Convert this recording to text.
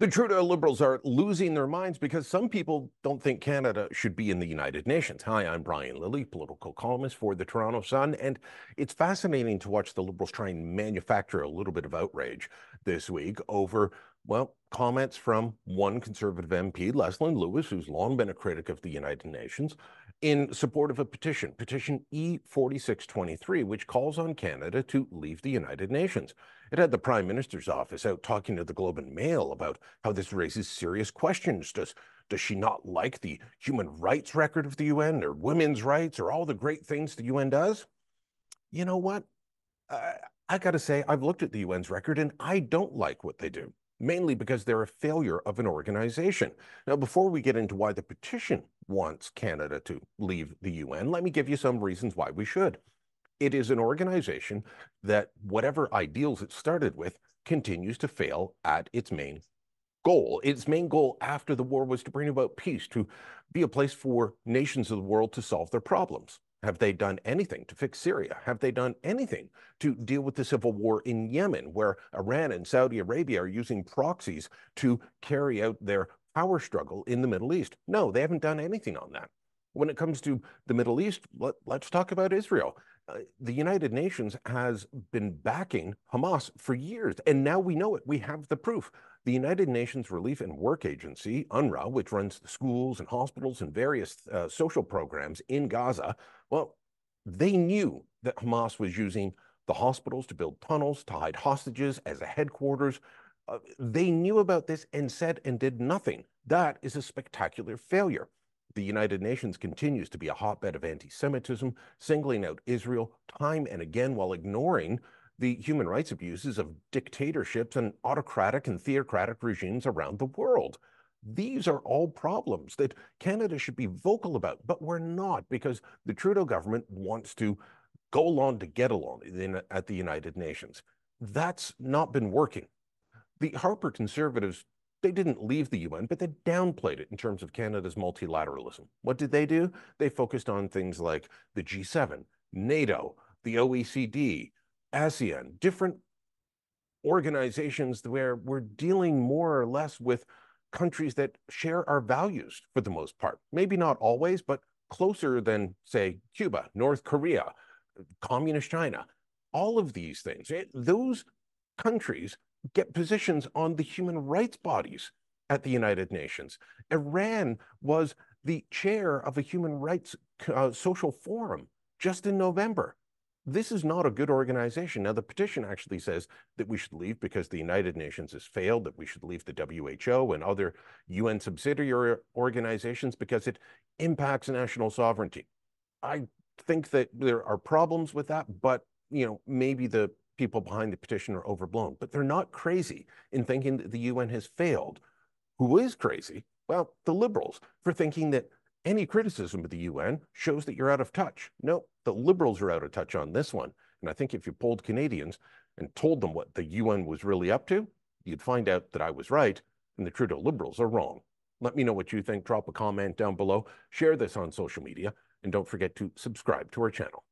The Trudeau Liberals are losing their minds because some people don't think Canada should be in the United Nations. Hi, I'm Brian Lilley, political columnist for the Toronto Sun, and it's fascinating to watch the Liberals try and manufacture a little bit of outrage this week over, well, comments from one Conservative MP, Leslyn Lewis, who's long been a critic of the United Nations, in support of a petition E4623, which calls on Canada to leave the United Nations. It had the Prime Minister's office out talking to the Globe and Mail about how this raises serious questions. Does she not like the human rights record of the UN or women's rights or all the great things the UN does? You know what? I got to say, I've looked at the UN's record and I don't like what they do, mainly because they're a failure of an organization. Now, before we get into why the petition wants Canada to leave the UN, let me give you some reasons why we should. It is an organization that, whatever ideals it started with, continues to fail at its main goal. Its main goal after the war was to bring about peace, to be a place for nations of the world to solve their problems. Have they done anything to fix Syria? Have they done anything to deal with the civil war in Yemen, where Iran and Saudi Arabia are using proxies to carry out their power struggle in the Middle East? No, they haven't done anything on that. When it comes to the Middle East, let's talk about Israel. The United Nations has been backing Hamas for years, and now we know it. We have the proof. The United Nations Relief and Work Agency, UNRWA, which runs the schools and hospitals and various social programs in Gaza, well, they knew that Hamas was using the hospitals to build tunnels, to hide hostages as a headquarters. They knew about this and said and did nothing. That is a spectacular failure. The United Nations continues to be a hotbed of anti-Semitism, singling out Israel time and again while ignoring the human rights abuses of dictatorships and autocratic and theocratic regimes around the world. These are all problems that Canada should be vocal about, but we're not, because the Trudeau government wants to go along to get along at the United Nations. That's not been working. The Harper Conservatives, they didn't leave the UN, but they downplayed it in terms of Canada's multilateralism. What did? They focused on things like the G7, NATO, the OECD, ASEAN, different organizations where we're dealing more or less with countries that share our values for the most part. Maybe not always, but closer than, say, Cuba, North Korea, communist China. All of these things, those countries get positions on the human rights bodies at the United Nations. Iran was the chair of a human rights social forum just in November. This is not a good organization. Now, the petition actually says that we should leave because the United Nations has failed, that we should leave the WHO and other UN subsidiary organizations because it impacts national sovereignty. I think that there are problems with that, but maybe the people behind the petition are overblown, but they're not crazy in thinking that the UN has failed. Who is crazy? Well, the Liberals, for thinking that any criticism of the UN shows that you're out of touch. No, the Liberals are out of touch on this one. And I think if you polled Canadians and told them what the UN was really up to, you'd find out that I was right and the Trudeau Liberals are wrong. Let me know what you think. Drop a comment down below. Share this on social media. And don't forget to subscribe to our channel.